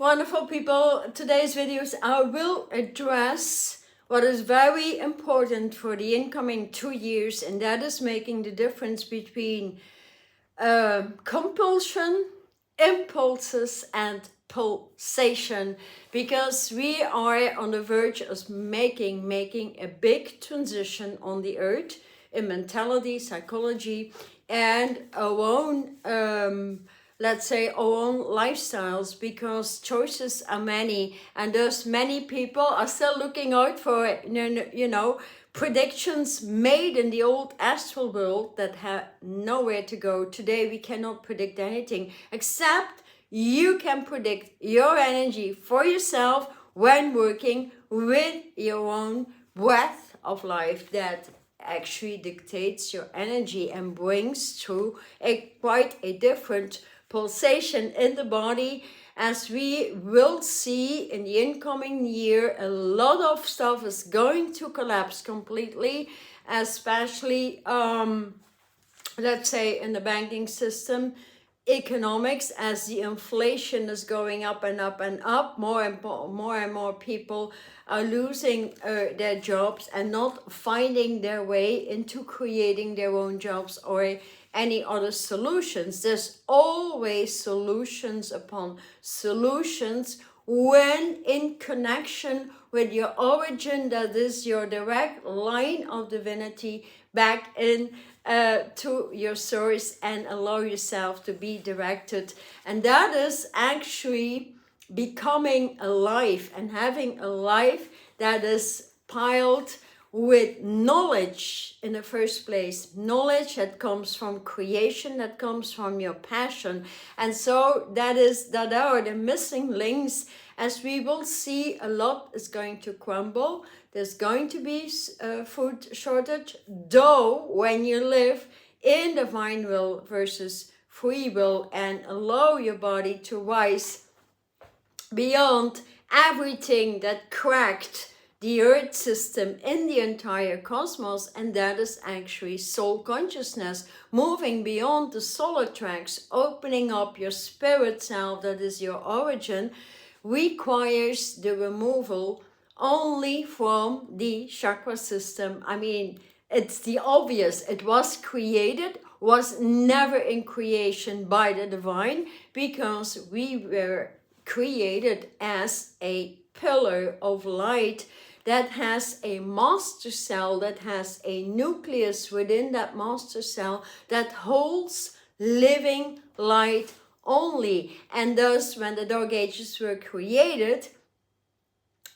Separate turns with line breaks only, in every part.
Wonderful people, today's videos I will address what is very important for the incoming 2 years, and that is making the difference between compulsion, impulses and pulsation, because we are on the verge of making a big transition on the earth in mentality, psychology, and our own let's say our own lifestyles, because choices are many, and thus many people are still looking out for predictions made in the old astral world that have nowhere to go. Today we cannot predict anything, except you can predict your energy for yourself when working with your own breath of life that actually dictates your energy and brings through quite a different pulsation in the body. As we will see in the incoming year, a lot of stuff is going to collapse completely, especially let's say in the banking system, economics, as the inflation is going up and up and up. More and more people are losing their jobs and not finding their way into creating their own jobs or any other solutions. There's always solutions upon solutions when in connection with your origin, that is your direct line of divinity back in to your source, and allow yourself to be directed. And that is actually becoming alive and having a life that is piled with knowledge in the first place. Knowledge that comes from creation, that comes from your passion. And so that are the missing links. As we will see, a lot is going to crumble. There's going to be food shortage, though when you live in divine will versus free will and allow your body to rise beyond everything that cracked the earth system in the entire cosmos, and that is actually soul consciousness, moving beyond the solar tracks, opening up your spirit self, that is your origin, requires the removal only from the chakra system. I mean, it's the obvious. It was created, was never in creation by the divine, because we were created as a pillar of light that has a master cell, that has a nucleus within that master cell that holds living light only. And thus, when the Dark Ages were created,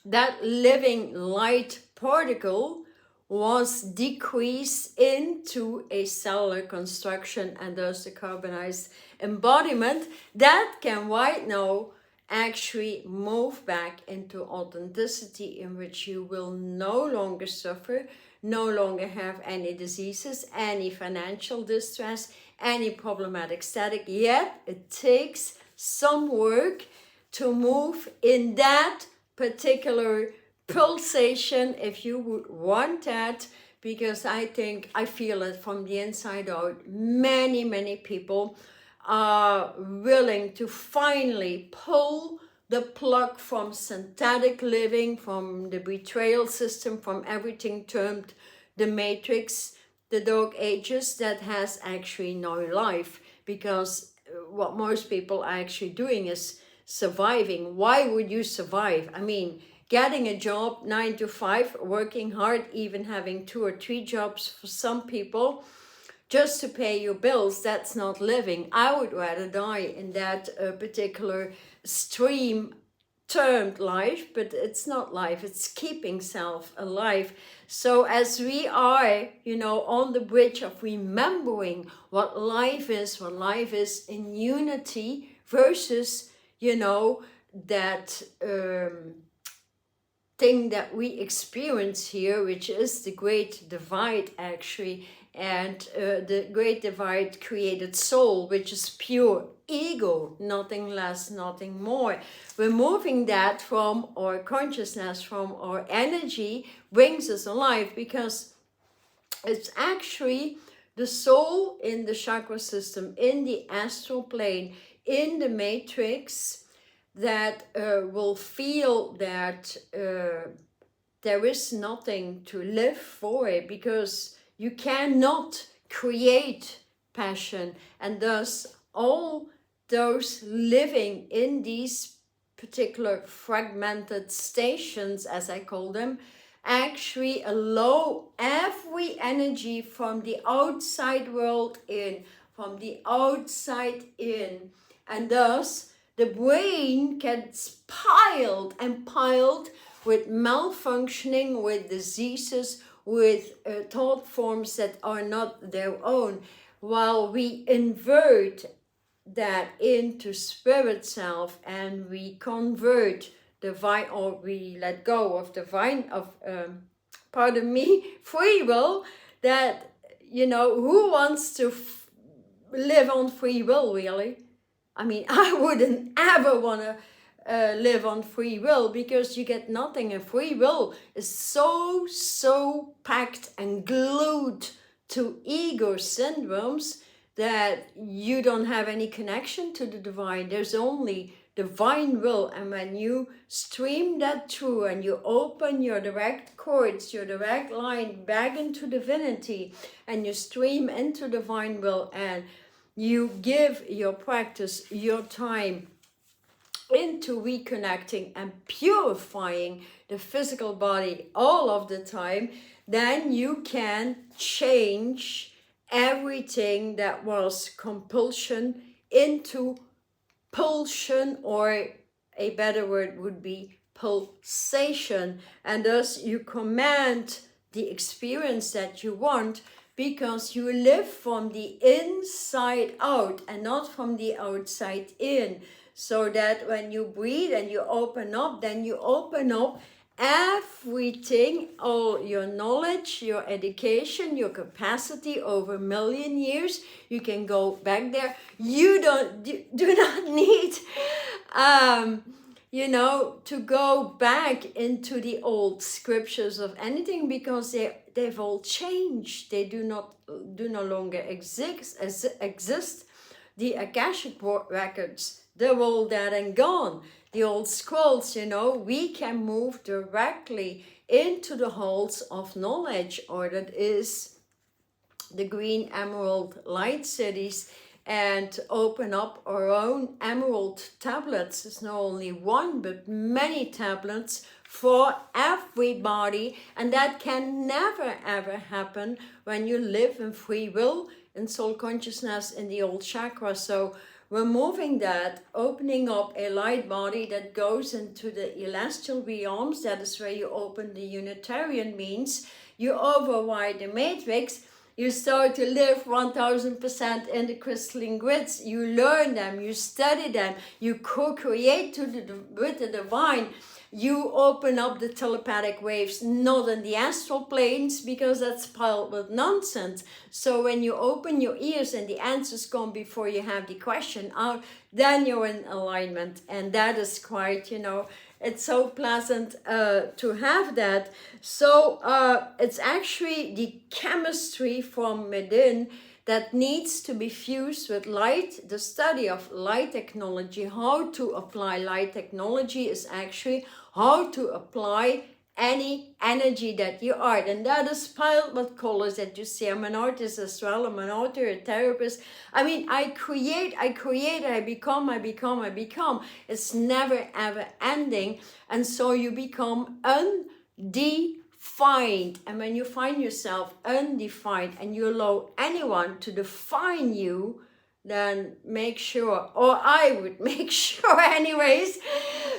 that living light particle was decreased into a cellular construction, and thus the carbonized embodiment that can right now actually move back into authenticity, in which you will no longer suffer, no longer have any diseases, any financial distress, any problematic static. Yet it takes some work to move in that particular pulsation, if you would want that, because I feel it from the inside out. Many people are willing to finally pull the plug from synthetic living, from the betrayal system, from everything termed the matrix, the Dark Ages, that has actually no life. Because what most people are actually doing is surviving. Why would you survive? I mean, getting a job 9 to 5, working hard, even having 2 or 3 jobs for some people, just to pay your bills, that's not living. I would rather die in that particular stream termed life, but it's not life, it's keeping self alive. So as we are, on the bridge of remembering what life is in unity versus, that thing that we experience here, which is the great divide actually, and the great divide created soul, which is pure ego, nothing less, nothing more. Removing that from our consciousness, from our energy, brings us alive, because it's actually the soul in the chakra system, in the astral plane, in the matrix, that will feel that there is nothing to live for it, because you cannot create passion, and thus all those living in these particular fragmented stations, as I call them, actually allow every energy from the outside world in, from the outside in, and thus the brain gets piled and piled with malfunctioning, with diseases, with thought forms that are not their own, while we invert that into spirit self, and we convert divine, or we let go of divine, of pardon me, free will. That, you know, who wants to live on free will, really? I mean, I wouldn't ever want to live on free will, because you get nothing, and free will is so packed and glued to ego syndromes that you don't have any connection to the divine. There's only divine will, and when you stream that through and you open your direct cords, your direct line back into divinity, and you stream into divine will, and you give your practice, your time into reconnecting and purifying the physical body all of the time, then you can change everything that was compulsion into pulsion, or a better word would be pulsation. And thus you command the experience that you want, because you live from the inside out and not from the outside in. So that when you breathe and you open up, then you open up everything, all your knowledge, your education, your capacity over a million years. You can go back there. You do not need you know, to go back into the old scriptures of anything, because they've all changed. They do no longer exist. The Akashic records, they're all dead and gone. The old scrolls, you know, we can move directly into the halls of knowledge, or that is the green emerald light cities, and open up our own emerald tablets. There's not only one, but many tablets for everybody, and that can never ever happen when you live in free will, in soul consciousness, in the old chakra. So removing that, opening up a light body that goes into the celestial realms, that is where you open the Unitarian, means you override the matrix. You start to live 1000% in the crystalline grids. You learn them, you study them, you co-create with the divine. You open up the telepathic waves, not in the astral planes, because that's piled with nonsense. So when you open your ears and the answers come before you have the question out, then you're in alignment. And that is quite, you know, it's so pleasant to have that. So it's actually the chemistry from within that needs to be fused with light. The study of light technology, how to apply light technology, is actually how to apply any energy that you are. And that is piled with colors that you see. I'm an artist as well. I'm an author, a therapist. I mean, I create, I become. It's never ever ending. And so you become undefined. And when you find yourself undefined and you allow anyone to define you, then make sure, or I would make sure anyways,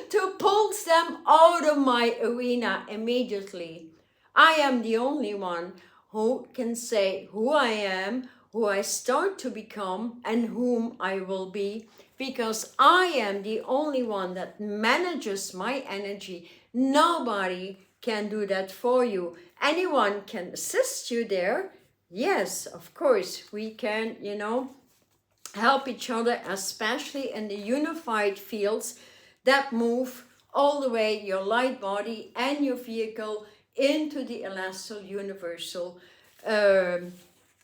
to pulse them out of my arena immediately. I am the only one who can say who I am, who I start to become, and whom I will be, because I am the only one that manages my energy. Nobody can do that for you. Anyone can assist you there. Yes, of course, we can, you know, help each other, especially in the unified fields that move all the way your light body and your vehicle into the celestial universal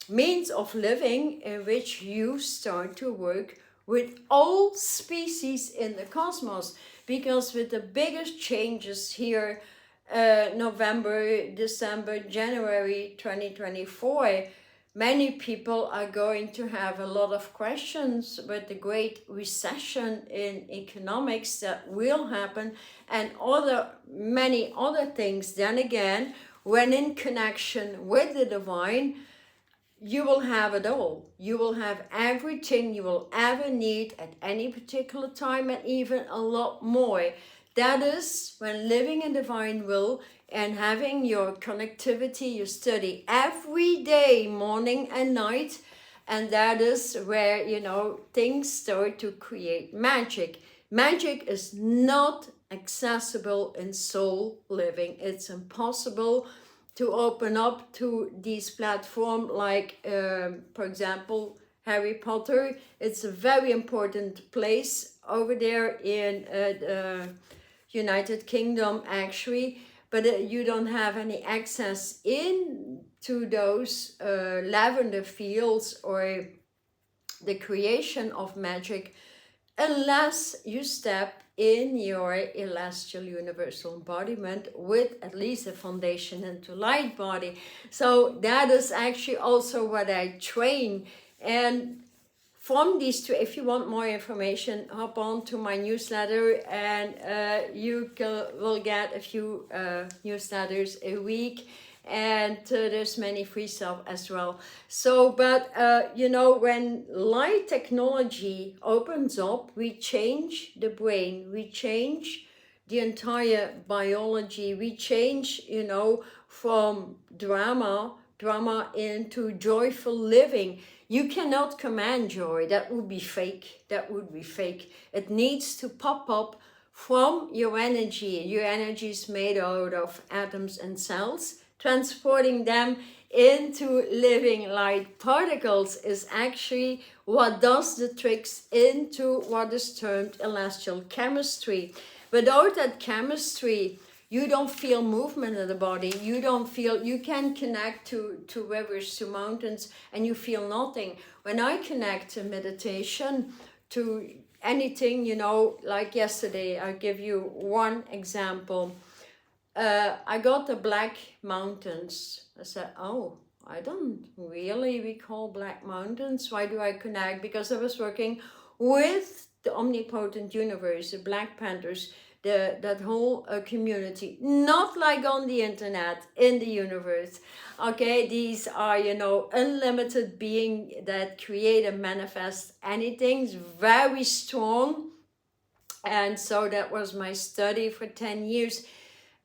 means of living, in which you start to work with all species in the cosmos, because with the biggest changes here, November, December, January 2024, many people are going to have a lot of questions with the great recession in economics that will happen, and many other things. Then again, when in connection with the divine, you will have it all. You will have everything you will ever need at any particular time, and even a lot more. That is when living in divine will and having your connectivity, you study every day, morning and night. And that is where, you know, things start to create magic. Magic is not accessible in soul living. It's impossible to open up to these platforms like, for example, Harry Potter. It's a very important place over there in the United Kingdom, actually, but you don't have any access into those lavender fields or the creation of magic unless you step in your celestial universal embodiment with at least a foundation into light body. So that is actually also what I train. And from these two, if you want more information, hop on to my newsletter, and you will get a few newsletters a week, and there's many free stuff as well. So, but you know, when light technology opens up, we change the brain, we change the entire biology, we change, you know, from drama into joyful living. You cannot command joy. That would be fake. That would be fake. It needs to pop up from your energy. Your energy is made out of atoms and cells. Transporting them into living light particles is actually what does the tricks into what is termed celestial chemistry. Without that chemistry, you don't feel movement of the body. You don't feel, you can connect to rivers, to mountains, and you feel nothing. When I connect to meditation, to anything, you know, like yesterday, I'll give you one example. I got the Black Mountains. I said, oh, I don't really recall Black Mountains. Why do I connect? Because I was working with the omnipotent universe, the Black Panthers, that whole community, not like on the internet, in the universe. Okay, these are, you know, unlimited being that create and manifest anything, very strong. And so that was my study for 10 years.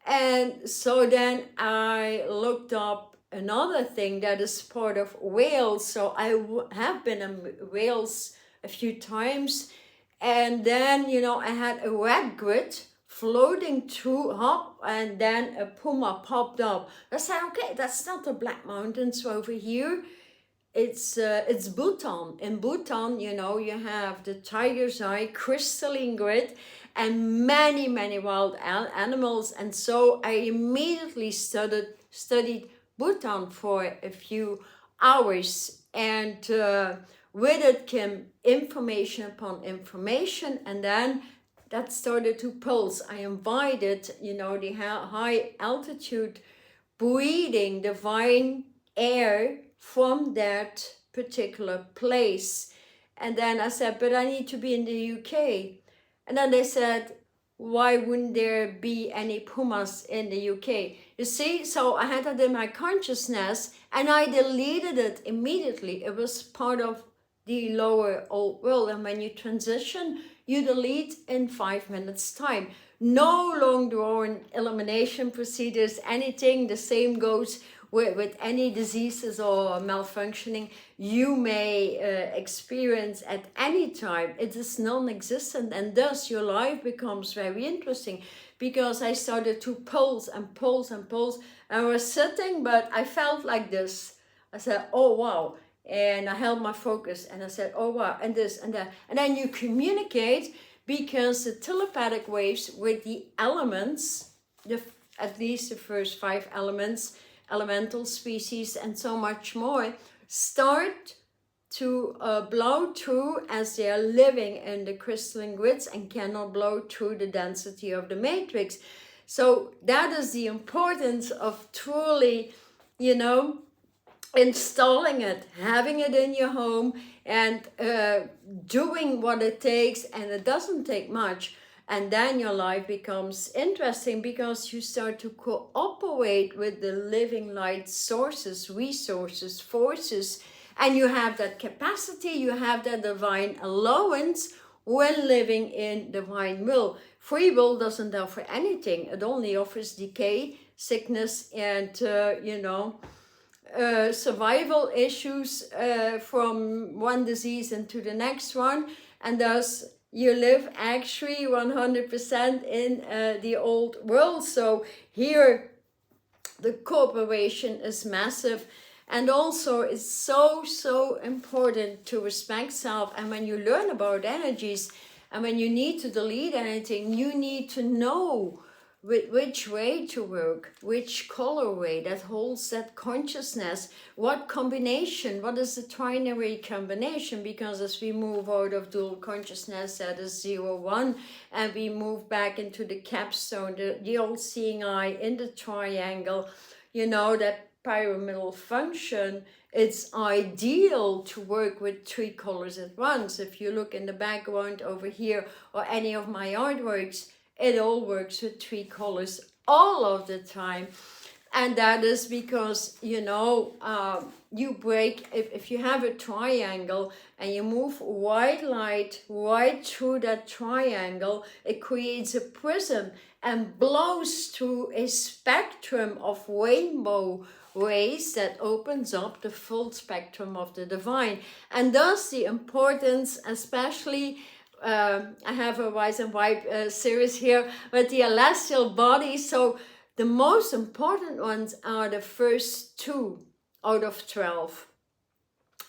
And so then I looked up another thing that is part of Wales. So I have been in Wales a few times. And then, you know, I had a red grid floating through up, and then a puma popped up. I said, okay, that's not the Black Mountains over here. It's Bhutan. In Bhutan, you know, you have the tiger's eye, crystalline grid, and many, many wild animals. And so I immediately studied Bhutan for a few hours, and with it came information upon information, and then that started to pulse. I invited, you know, the high altitude breathing divine air from that particular place. And then I said, but I need to be in the UK. And then they said, why wouldn't there be any pumas in the UK? You see, so I had that in my consciousness, and I deleted it immediately. It was part of the lower old world. And when you transition, you delete in 5 minutes time. No long drawn elimination procedures, anything. The same goes with any diseases or malfunctioning you may experience at any time. It is non-existent, and thus your life becomes very interesting, because I started to pulse and pulse and pulse. I was sitting, but I felt like this. I said, oh wow. And I held my focus, and I said, oh wow, and this and that. And then you communicate, because the telepathic waves with the elements, at least the first 5 elements, elemental species, and so much more, start to blow through as they are living in the crystalline grids and cannot blow through the density of the matrix. So that is the importance of truly, you know, installing it, having it in your home, and doing what it takes. And it doesn't take much. And then your life becomes interesting because you start to cooperate with the living light sources, resources, forces, and you have that capacity, you have that divine allowance when living in divine will. Free will doesn't offer anything. It only offers decay, sickness, and, survival issues from one disease into the next one. And thus you live actually 100% in the old world. So here the cooperation is massive. And also it's so important to respect self. And when you learn about energies, and when you need to delete anything, you need to know with which way to work, which colorway that holds that consciousness, what combination, what is the trinary combination, because as we move out of dual consciousness, that is 0-1, and we move back into the capstone, the old seeing eye in the triangle, you know, that pyramidal function, it's ideal to work with 3 colors at once. If you look in the background over here or any of my artworks, it all works with 3 colors all of the time. And that is because, you know, you break, if you have a triangle and you move white light right through that triangle, it creates a prism and blows through a spectrum of rainbow rays that opens up the full spectrum of the divine. And thus the importance, especially I have a Rise and Vibe series here with the celestial bodies. So the most important ones are the first 2 out of 12.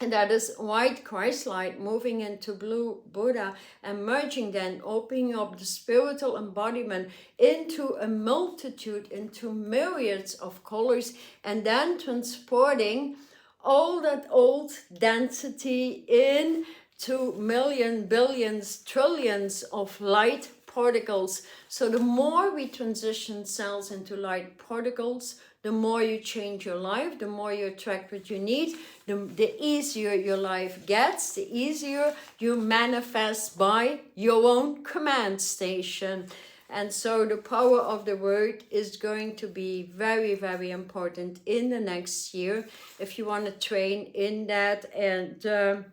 And that is white Christ light moving into blue Buddha and merging, then opening up the spiritual embodiment into a multitude, into myriads of colors, and then transporting all that old density in to millions, billions, trillions of light particles. So the more we transition cells into light particles, the more you change your life, the more you attract what you need, the easier your life gets, the easier you manifest by your own command station. And so the power of the word is going to be very, very important in the next year if you want to train in that. And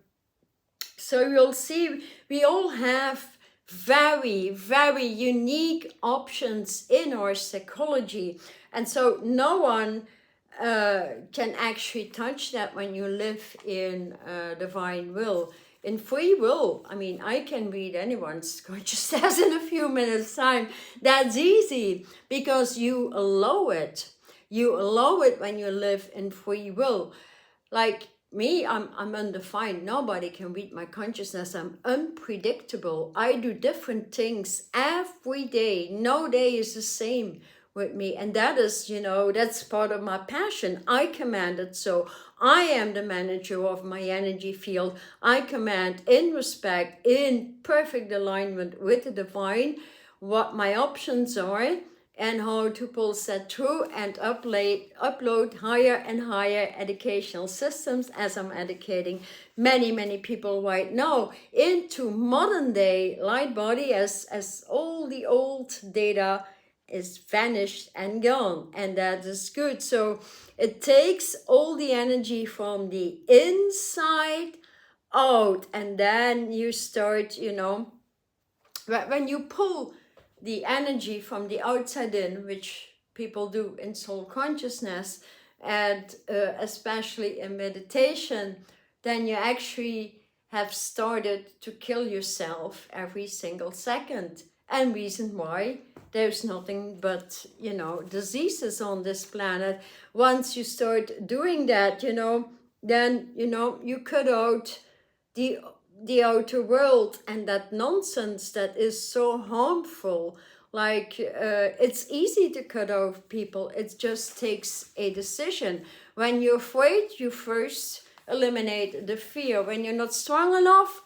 so you'll see we all have very, very unique options in our psychology. And so no one can actually touch that when you live in divine will. In free will, I mean, I can read anyone's consciousness in a few minutes' time. That's easy because you allow it. You allow it when you live in free will. Like me, I'm undefined. Nobody can read my consciousness. I'm unpredictable. I do different things every day. No day is the same with me. And that is, you know, that's part of my passion. I command it so. I am the manager of my energy field. I command in respect, in perfect alignment with the divine, what my options are, and how to pulse that through and upload higher and higher educational systems, as I'm educating many, many people right now into modern day light body, as all the old data is vanished and gone, and that is good. So it takes all the energy from the inside out, and then you start, you know, when you pull the energy from the outside in, which people do in soul consciousness, and especially in meditation, then you actually have started to kill yourself every single second. And reason why? There's nothing but, you know, diseases on this planet. Once you start doing that, you know, then, you know, you cut out the outer world and that nonsense that is so harmful. Like it's easy to cut off people. It just takes a decision. When you're afraid, you first eliminate the fear. When you're not strong enough,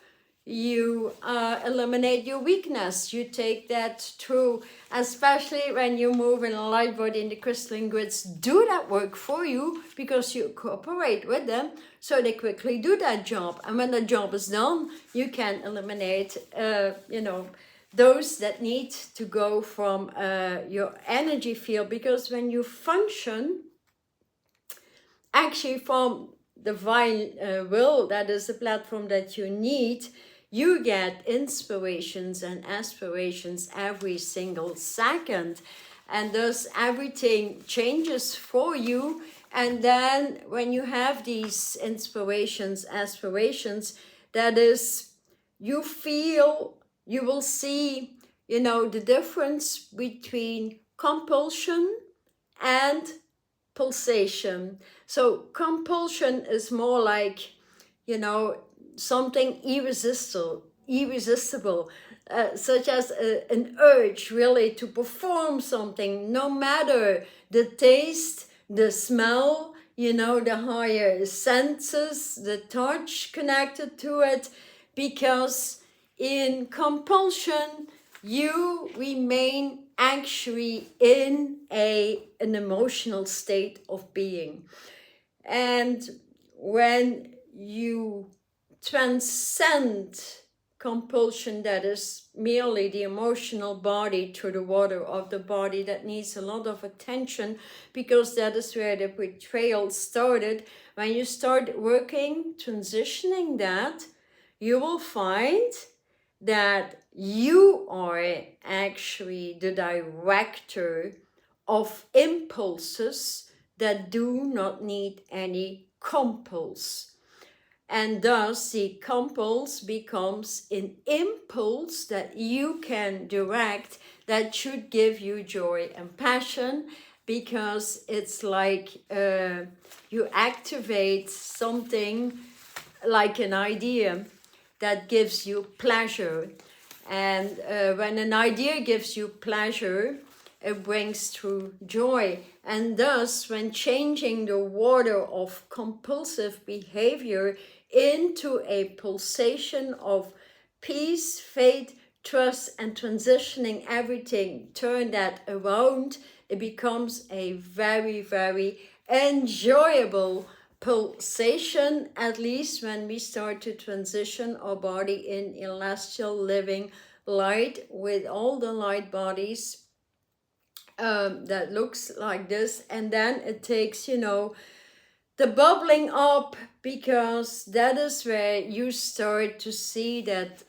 you eliminate your weakness. You take that through, especially when you move in a light body, in the crystalline grids do that work for you because you cooperate with them, so they quickly do that job. And when the job is done, you can eliminate those that need to go from your energy field. Because when you function actually from divine will, that is the platform that you need, you get inspirations and aspirations every single second, and thus everything changes for you. And then when you have these inspirations, aspirations, that is, you feel, you will see, the difference between compulsion and pulsation. So compulsion is more like, something irresistible, such as an urge really to perform something, no matter the taste, the smell, the higher senses, the touch connected to it, because in compulsion, you remain actually in an emotional state of being. And when you transcend compulsion, that is merely the emotional body, to the water of the body that needs a lot of attention, because that is where the betrayal started. When you start working, transitioning that, you will find that you are actually the director of impulses that do not need any compulse. And thus the compulse becomes an impulse that you can direct, that should give you joy and passion, because it's like you activate something like an idea that gives you pleasure. And when an idea gives you pleasure, it brings through joy. And thus, when changing the water of compulsive behavior into a pulsation of peace, faith, trust, and transitioning everything, turn that around, it becomes a very, very enjoyable pulsation, at least when we start to transition our body in celestial living light, with all the light bodies that looks like this. And then it takes, the bubbling up, because that is where you start to see that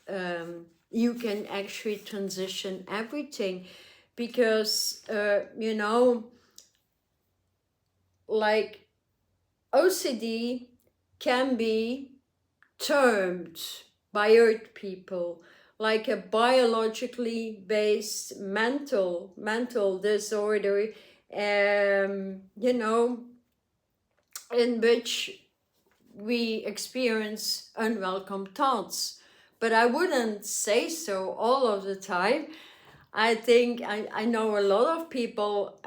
you can actually transition everything. Because, like OCD can be termed by Earth people like a biologically based mental disorder, in which we experience unwelcome thoughts. But I wouldn't say so all of the time. I think I know a lot of people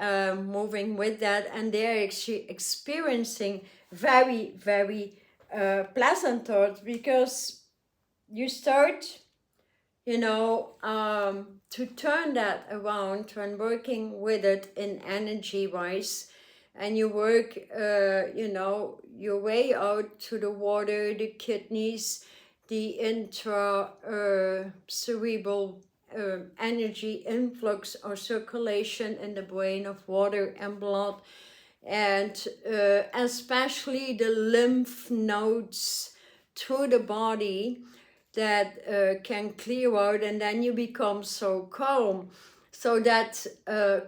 moving with that, and they're actually experiencing very, very pleasant thoughts, because you start, to turn that around when working with it in energy wise, and you work, your way out to the water, the kidneys, the cerebral energy influx or circulation in the brain of water and blood, and especially the lymph nodes through the body, that can clear out, and then you become so calm, so that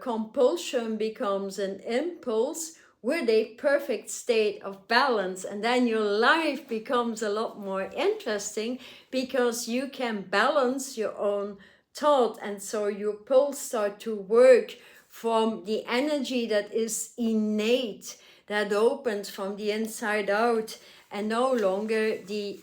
compulsion becomes an impulse with a perfect state of balance. And then your life becomes a lot more interesting, because you can balance your own thought, and so your pulse start to work from the energy that is innate, that opens from the inside out, and no longer the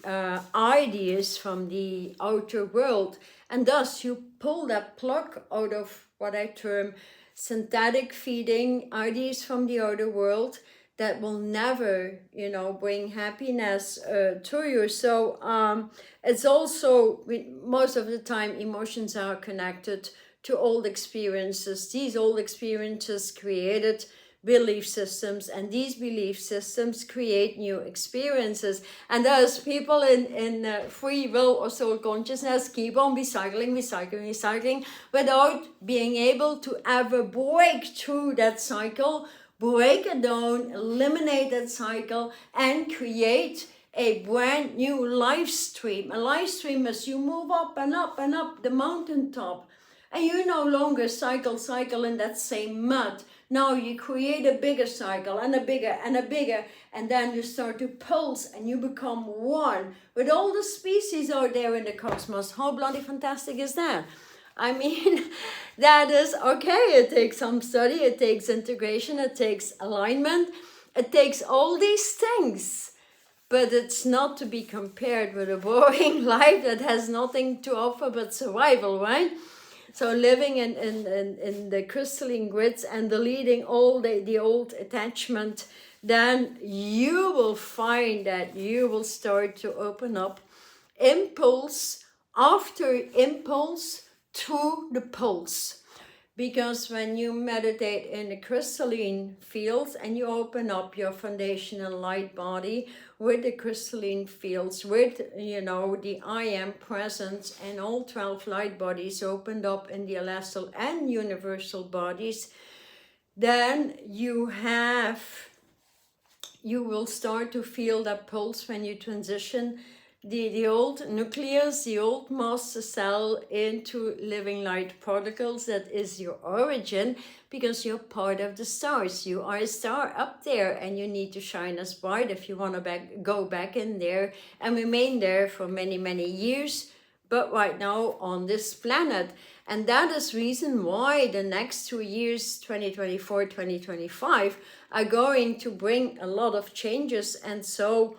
ideas from the outer world. And thus you pull that plug out of what I term synthetic feeding, ideas from the outer world, that will never, you know, bring happiness to you. So it's also, most of the time, emotions are connected to old experiences. These old experiences created belief systems, and these belief systems create new experiences. And those people in free will or soul consciousness keep on recycling without being able to ever break through that cycle, break it down, eliminate that cycle, and create a brand new life stream. A life stream as you move up and up and up the mountaintop. And you no longer cycle in that same mud. Now you create a bigger cycle and a bigger and a bigger, and then you start to pulse and you become one with all the species out there in the cosmos. How bloody fantastic is that? I mean, that is okay. It takes some study, it takes integration, it takes alignment, it takes all these things. But it's not to be compared with a boring life that has nothing to offer but survival, right? So living in the crystalline grids and deleting all the old attachment, then you will find that you will start to open up impulse after impulse to the pulse. Because when you meditate in the crystalline fields and you open up your foundational light body with the crystalline fields, with, you know, the I am presence and all 12 light bodies opened up in the celestial and universal bodies, then you will start to feel that pulse when you transition the old nucleus, the old master cell into living light particles. That is your origin, because you're part of the stars. You are a star up there, and you need to shine as bright if you want to go back in there and remain there for many, many years, but right now on this planet. And that is reason why the next 2 years, 2024, 2025, are going to bring a lot of changes. And so,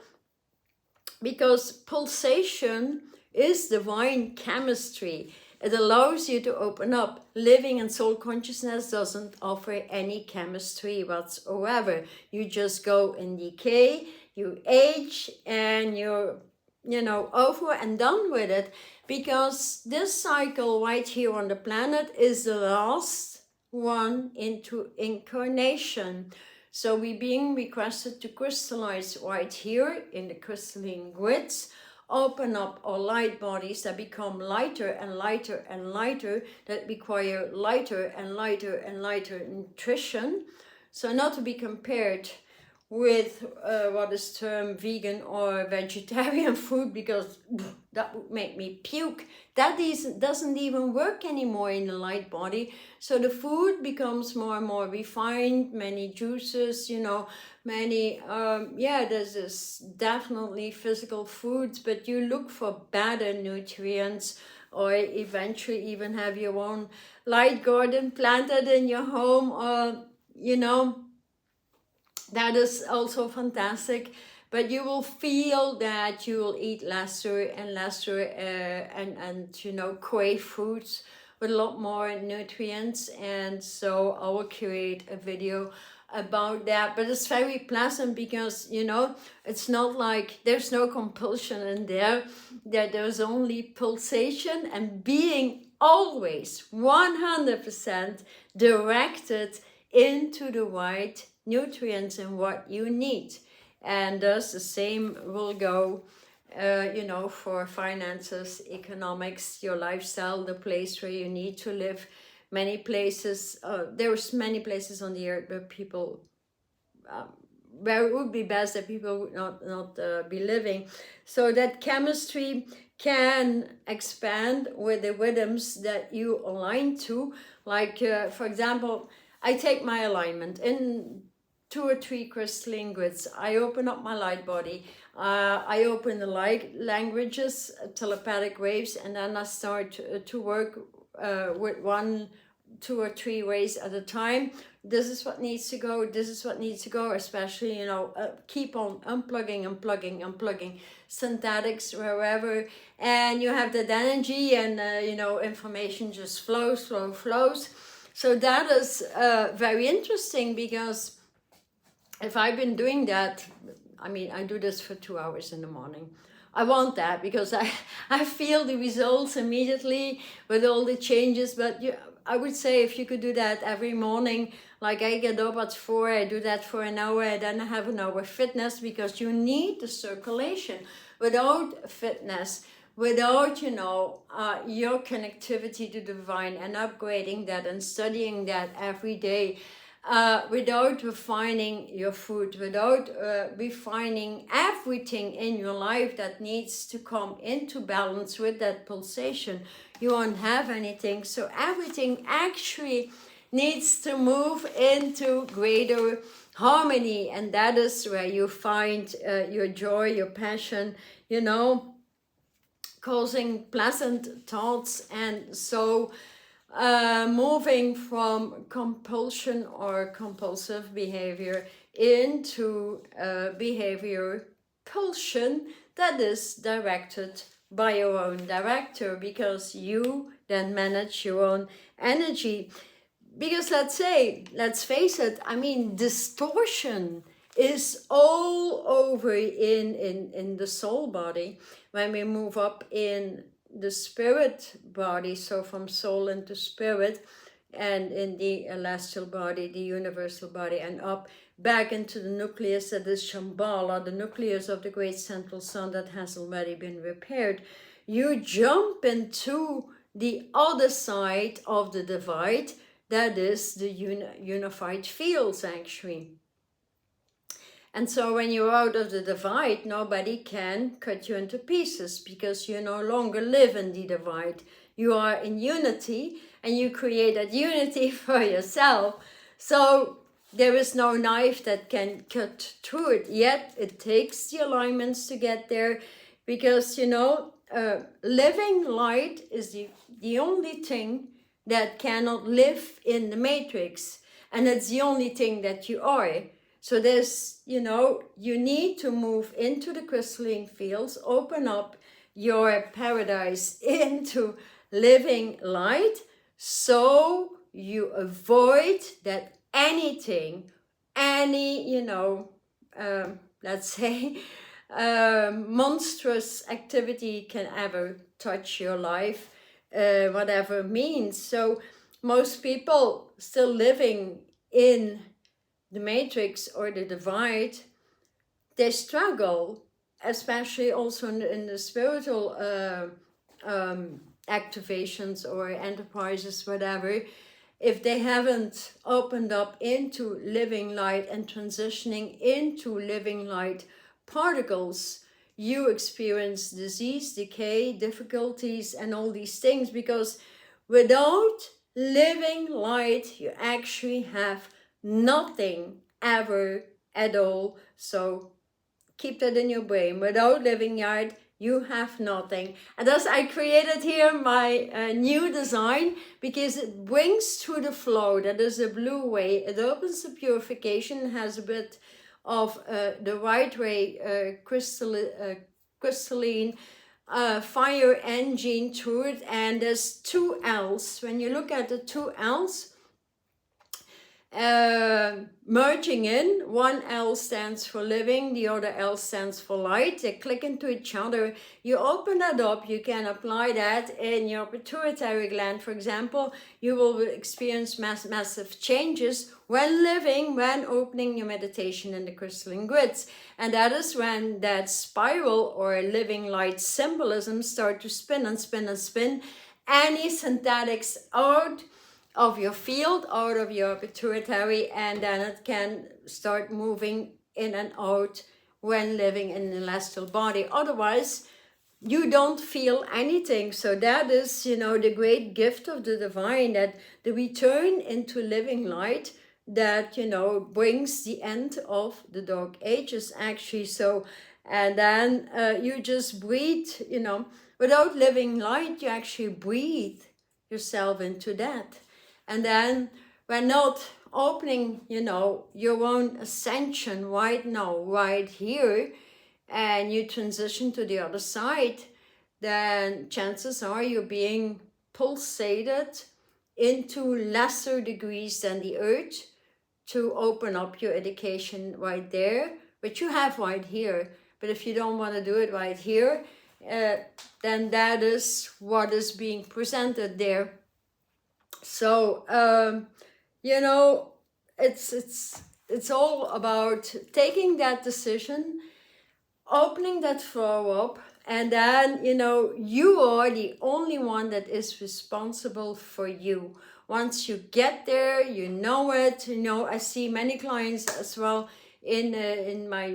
because pulsation is divine chemistry, it allows you to open up. Living in soul consciousness doesn't offer any chemistry whatsoever. You just go in decay, you age, and you're, you know, over and done with it. Because this cycle right here on the planet is the last one into incarnation. So we're being requested to crystallize right here in the crystalline grids, open up our light bodies that become lighter and lighter and lighter, that require lighter and lighter and lighter nutrition. So not to be compared with what is termed vegan or vegetarian food, because that would make me puke. That doesn't even work anymore in the light body. So the food becomes more and more refined, many juices, you know, many, there's this definitely physical foods, but you look for better nutrients, or eventually even have your own light garden planted in your home, or, you know, that is also fantastic. But you will feel that you will eat lesser and lesser and you know, crave foods with a lot more nutrients. And so I will create a video about that. But it's very pleasant, because, you know, it's not like there's no compulsion in there, that there's only pulsation and being always 100% directed into the right nutrients and what you need. And thus the same will go, you know, for finances, economics, your lifestyle, the place where you need to live. Many places, there's many places on the earth where people, where it would be best that people would not be living. So that chemistry can expand with the rhythms that you align to. Like, for example, I take my alignment in 2 or 3 crystalline grids. I open up my light body. I open the light languages, telepathic waves, and then I start to work with 1, 2 or 3 ways at a time. This is what needs to go. This is what needs to go. Especially, you know, keep on unplugging synthetics wherever, and you have that energy, and you know, information just flows. So that is very interesting, because if I've been doing that, I mean, I do this for 2 hours in the morning. I want that because I feel the results immediately with all the changes. But I would say if you could do that every morning, like I get up at 4, I do that for an hour, and then I have an hour fitness, because you need the circulation. Without fitness, without, you know, your connectivity to the divine and upgrading that and studying that every day, without refining your food, without refining everything in your life that needs to come into balance with that pulsation, you won't have anything. So everything actually needs to move into greater harmony, and that is where you find your joy, your passion, you know, causing pleasant thoughts. And so moving from compulsion or compulsive behavior into behavior pulsion that is directed by your own director, because you then manage your own energy. Because let's face it, I mean, distortion is all over in the soul body when we move up in the spirit body, so from soul into spirit, and in the celestial body, the universal body, and up back into the nucleus that is Shambhala, the nucleus of the great central sun that has already been repaired. You jump into the other side of the divide, that is the unified fields actually. And so when you're out of the divide, nobody can cut you into pieces, because you no longer live in the divide. You are in unity, and you create that unity for yourself. So there is no knife that can cut through it. Yet it takes the alignments to get there, because, you know, living light is the only thing that cannot live in the matrix. And it's the only thing that you are. So there's, you know, you need to move into the crystalline fields, open up your paradise into living light, so you avoid that anything, any, you know, let's say, monstrous activity can ever touch your life, whatever means. So most people still living in the matrix or the divide, they struggle, especially also in the spiritual activations or enterprises, whatever, if they haven't opened up into living light and transitioning into living light particles. You experience disease, decay, difficulties, and all these things, because without living light, you actually have nothing ever at all. So keep that in your brain. Without living light, you have nothing. And thus I created here my new design, because it brings to the flow. That is the blue way. It opens the purification, has a bit of the white way crystalline fire engine to it. And there's 2 L's. When you look at the 2 L's, merging in, one L stands for living, the other L stands for light. They click into each other. You open that up, you can apply that in your pituitary gland, for example. You will experience massive changes when living, when opening your meditation in the crystalline grids. And that is when that spiral or living light symbolism start to spin and spin and spin. Any synthetics out of your field, out of your pituitary, and then it can start moving in and out when living in the celestial body. Otherwise, you don't feel anything. So that is, you know, the great gift of the divine, that the return into living light that, you know, brings the end of the dark ages actually. So, and then you just breathe, you know, without living light, you actually breathe yourself into that. And then we're not opening, you know, your own ascension right now, right here, and you transition to the other side, then chances are you're being pulsated into lesser degrees than the earth to open up your education right there, which you have right here. But if you don't want to do it right here, then that is what is being presented there. So you know, it's all about taking that decision, opening that flow up, and then, you know, you are the only one that is responsible for you. Once you get there, you know it. You know, I see many clients as well in my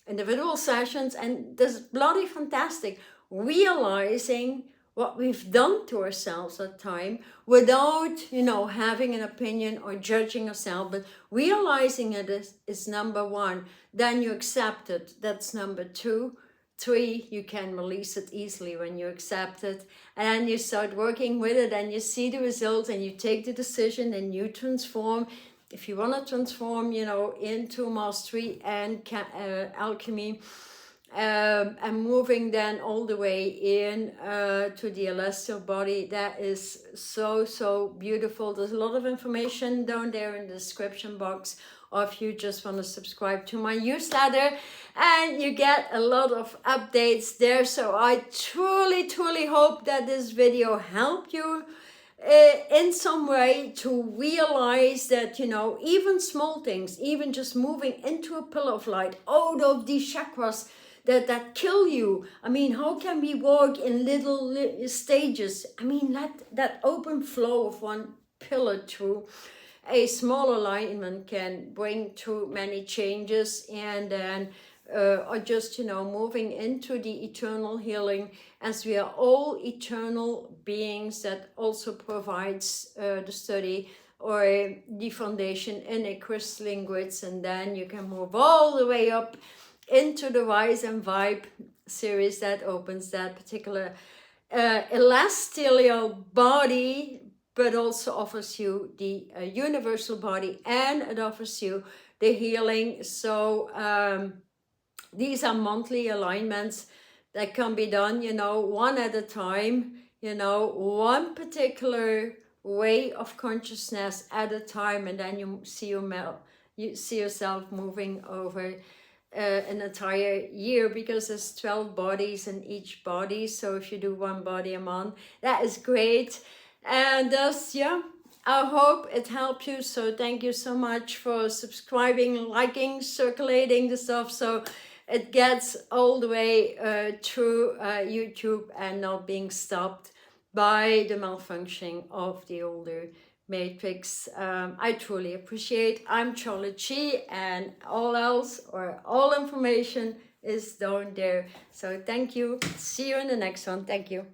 individual sessions, and this is bloody fantastic, realizing what we've done to ourselves at time without, you know, having an opinion or judging ourselves, but realizing it is number one. Then you accept it. That's number two. Three, you can release it easily when you accept it, and then you start working with it and you see the results and you take the decision and you transform. If you want to transform, you know, into mastery and alchemy, and moving then all the way in to the celestial body, that is so beautiful. There's a lot of information down there in the description box, or if you just want to subscribe to my newsletter, and you get a lot of updates there. So I truly hope that this video helped you in some way to realize that, you know, even small things, even just moving into a pillar of light out of these chakras that kill you. I mean, how can we walk in little stages? I mean, let that open flow of one pillar through a small alignment can bring too many changes, and then or just, you know, moving into the eternal healing, as we are all eternal beings. That also provides the study or the foundation in a crystalline grids, and then you can move all the way up into the Rise and Vibe series that opens that particular celestial body, but also offers you the universal body, and it offers you the healing. So these are monthly alignments that can be done, you know, one at a time, you know, one particular way of consciousness at a time, and then you see yourself moving over an entire year, because there's 12 bodies in each body. So if you do one body a month, that is great. And thus, yeah, I hope it helped you. So thank you so much for subscribing, liking, circulating the stuff, so it gets all the way through YouTube and not being stopped by the malfunctioning of the older matrix. I truly appreciate. I'm Sharlotchi, and all else, or all information, is down there. So thank you. See you in the next one. Thank you.